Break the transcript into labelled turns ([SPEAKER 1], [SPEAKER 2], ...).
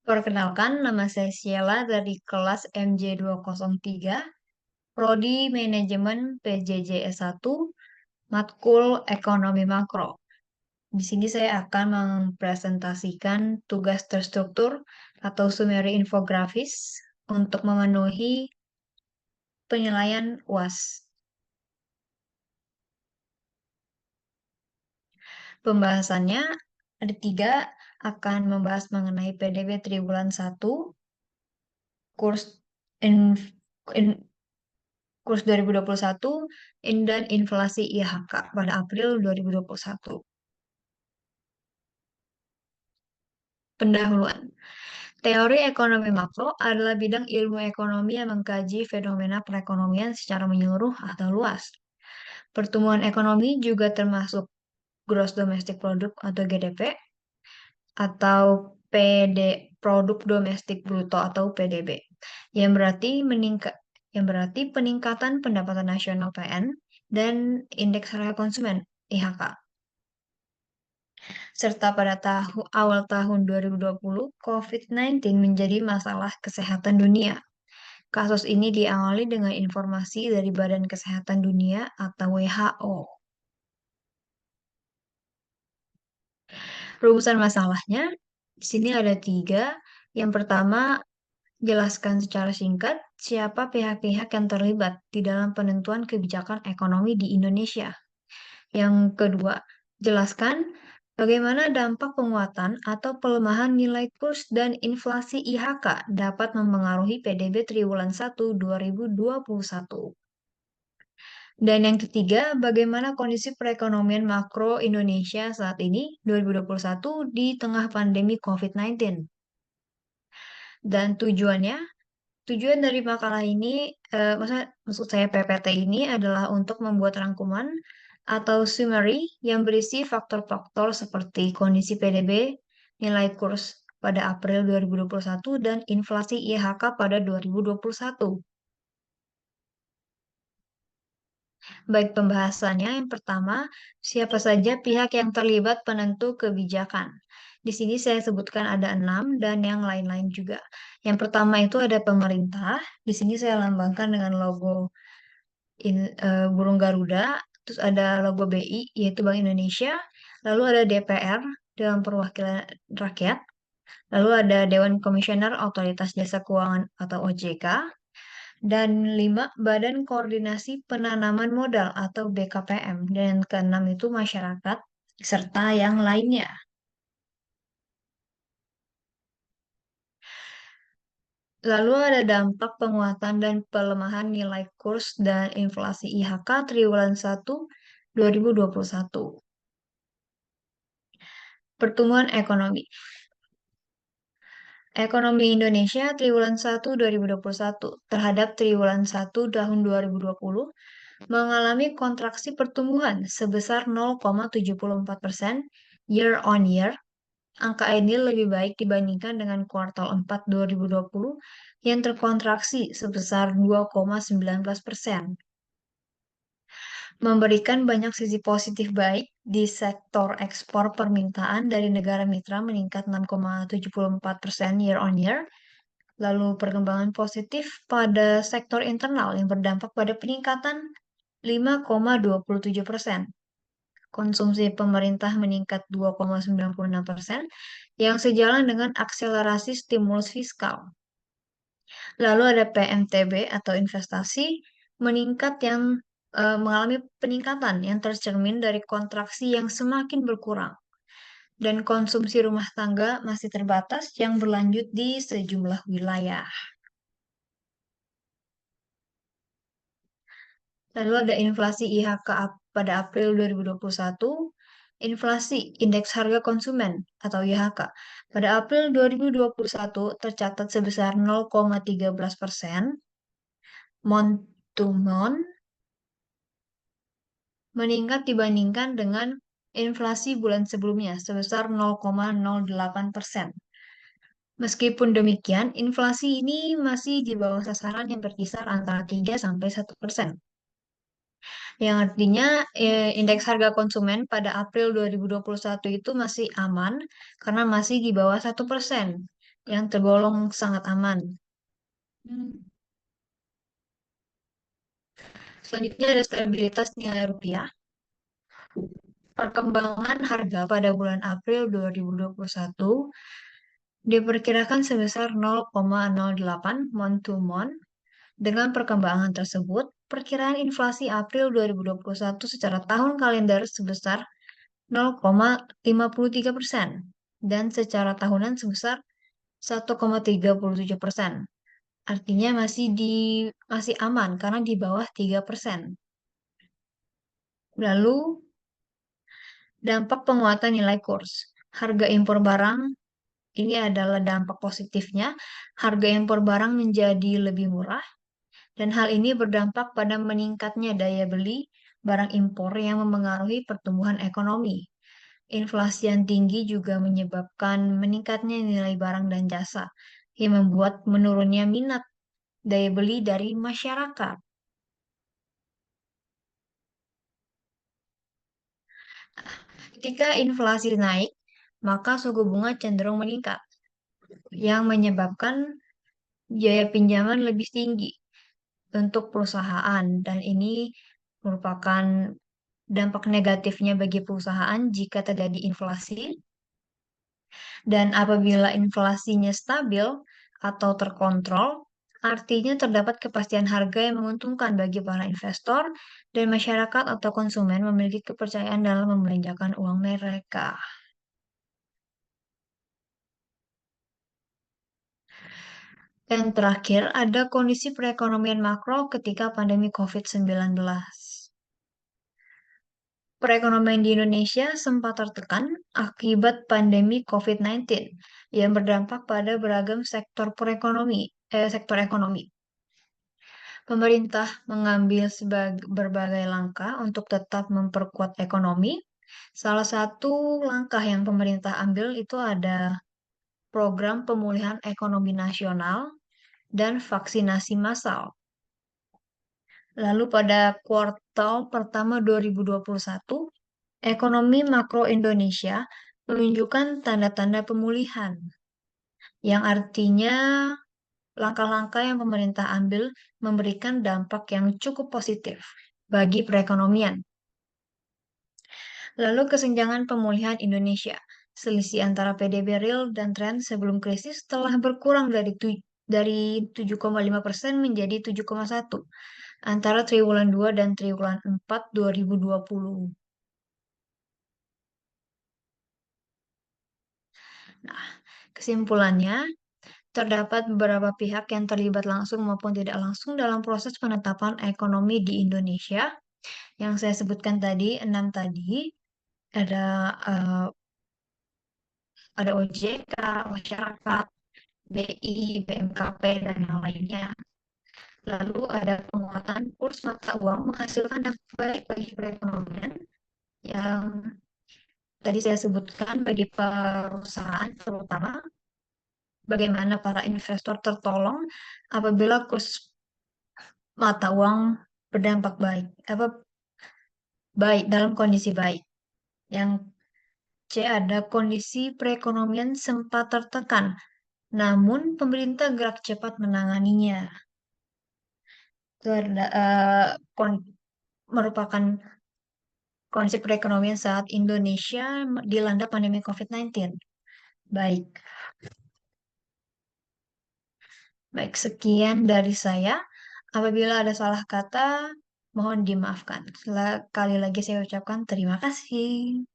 [SPEAKER 1] Perkenalkan, nama saya Sheila dari kelas MJ203, Prodi Manajemen PJJ S1, Matkul Ekonomi Makro. Di sini saya akan mempresentasikan tugas terstruktur atau summary infografis untuk memenuhi penilaian UAS. Pembahasannya ada tiga, akan membahas mengenai PDB triwulan 1, kurs in- in- kurs 2021, dan inflasi IHK pada April 2021. Pendahuluan. Teori ekonomi makro adalah bidang ilmu ekonomi yang mengkaji fenomena perekonomian secara menyeluruh atau luas. Pertumbuhan ekonomi juga termasuk Gross Domestic Product atau GDP, atau Produk Domestik Bruto atau PDB, yang berarti peningkatan pendapatan nasional PN dan indeks harga konsumen IHK. Serta pada awal tahun 2020, COVID-19 menjadi masalah kesehatan dunia. Kasus ini diawali dengan informasi dari Badan Kesehatan Dunia atau WHO. Rumusan masalahnya, di sini ada tiga. Yang pertama, jelaskan secara singkat siapa pihak-pihak yang terlibat di dalam penentuan kebijakan ekonomi di Indonesia. Yang kedua, jelaskan bagaimana dampak penguatan atau pelemahan nilai kurs dan inflasi IHK dapat mempengaruhi PDB triwulan 1 2021. Dan yang ketiga, bagaimana kondisi perekonomian makro Indonesia saat ini 2021 di tengah pandemi COVID-19. Dan tujuan dari makalah ini, maksud saya PPT ini adalah untuk membuat rangkuman atau summary yang berisi faktor-faktor seperti kondisi PDB, nilai kurs pada April 2021, dan inflasi IHK pada 2021. Baik, pembahasannya yang pertama, siapa saja pihak yang terlibat penentu kebijakan. Di sini saya sebutkan ada 6 dan yang lain-lain juga. Yang pertama itu ada pemerintah. Di sini saya lambangkan dengan logo burung Garuda. Terus ada logo BI, yaitu Bank Indonesia. Lalu ada DPR, Dewan Perwakilan Rakyat. Lalu ada Dewan Komisioner Otoritas Jasa Keuangan atau OJK. Dan 5, Badan Koordinasi Penanaman Modal atau BKPM. Dan keenam itu masyarakat, serta yang lainnya. Lalu ada dampak penguatan dan pelemahan nilai kurs dan inflasi IHK triwulan 1 2021. Pertumbuhan ekonomi. Ekonomi Indonesia triwulan 1 2021 terhadap triwulan 1 tahun 2020 mengalami kontraksi pertumbuhan sebesar 0,74% year on year. Angka ini lebih baik dibandingkan dengan kuartal 4 2020 yang terkontraksi sebesar 2,19%. Memberikan banyak sisi positif baik di sektor ekspor, permintaan dari negara mitra meningkat 6,74% year on year. Lalu perkembangan positif pada sektor internal yang berdampak pada peningkatan 5,27%. Konsumsi pemerintah meningkat 2,96% yang sejalan dengan akselerasi stimulus fiskal. Lalu ada PMTB atau investasi meningkat yang mengalami peningkatan yang tercermin dari kontraksi yang semakin berkurang. Dan konsumsi rumah tangga masih terbatas yang berlanjut di sejumlah wilayah. Lalu ada inflasi IHK pada April 2021, inflasi indeks harga konsumen atau IHK pada April 2021 tercatat sebesar 0,13%, month to month, meningkat dibandingkan dengan inflasi bulan sebelumnya sebesar 0,08%. Meskipun demikian, inflasi ini masih di bawah sasaran yang berkisar antara 3-1%. Yang artinya indeks harga konsumen pada April 2021 itu masih aman karena masih di bawah 1%. yang tergolong sangat aman. Selanjutnya ada stabilitas nilai rupiah. Perkembangan harga pada bulan April 2021 diperkirakan sebesar 0,08 month to month. Dengan perkembangan tersebut, perkiraan inflasi April 2021 secara tahun kalender sebesar 0,53% dan secara tahunan sebesar 1,37%. Artinya masih aman karena di bawah 3%. Lalu dampak penguatan nilai kurs. Harga impor barang ini adalah dampak positifnya. Harga impor barang menjadi lebih murah dan hal ini berdampak pada meningkatnya daya beli barang impor yang memengaruhi pertumbuhan ekonomi. Inflasi yang tinggi juga menyebabkan meningkatnya nilai barang dan jasa, yang membuat menurunnya minat daya beli dari masyarakat. Ketika inflasi naik, maka suku bunga cenderung meningkat, yang menyebabkan biaya pinjaman lebih tinggi untuk perusahaan, dan ini merupakan dampak negatifnya bagi perusahaan jika terjadi inflasi. Dan apabila inflasinya stabil atau terkontrol, artinya terdapat kepastian harga yang menguntungkan bagi para investor dan masyarakat atau konsumen memiliki kepercayaan dalam membelanjakan uang mereka. Dan terakhir, ada kondisi perekonomian makro ketika pandemi COVID-19. Perekonomian di Indonesia sempat tertekan akibat pandemi COVID-19 yang berdampak pada beragam sektor ekonomi. Pemerintah mengambil berbagai langkah untuk tetap memperkuat ekonomi. Salah satu langkah yang pemerintah ambil itu ada program pemulihan ekonomi nasional dan vaksinasi massal. Lalu pada kuartal pertama 2021, ekonomi makro Indonesia menunjukkan tanda-tanda pemulihan, yang artinya langkah-langkah yang pemerintah ambil memberikan dampak yang cukup positif bagi perekonomian. Lalu kesenjangan pemulihan Indonesia. Selisih antara PDB real dan tren sebelum krisis telah berkurang dari 7,5% menjadi 7,1 antara triwulan 2 dan triwulan 4 2020. Nah, kesimpulannya, terdapat beberapa pihak yang terlibat langsung maupun tidak langsung dalam proses penetapan ekonomi di Indonesia. Yang saya sebutkan tadi, 6 tadi, ada eh, ada OJK, masyarakat, BI, BMKP, dan yang lainnya. Lalu ada penguatan kurs mata uang menghasilkan dampak baik bagi perekonomian yang tadi saya sebutkan bagi perusahaan terutama bagaimana para investor tertolong apabila kurs mata uang berdampak baik dalam kondisi baik. Yang C ada kondisi perekonomian sempat tertekan, namun pemerintah gerak cepat menanganinya. Itu merupakan kondisi perekonomian saat Indonesia dilanda pandemi COVID-19. Baik, baik sekian dari saya. Apabila ada salah kata, mohon dimaafkan. Sekali lagi saya ucapkan terima kasih.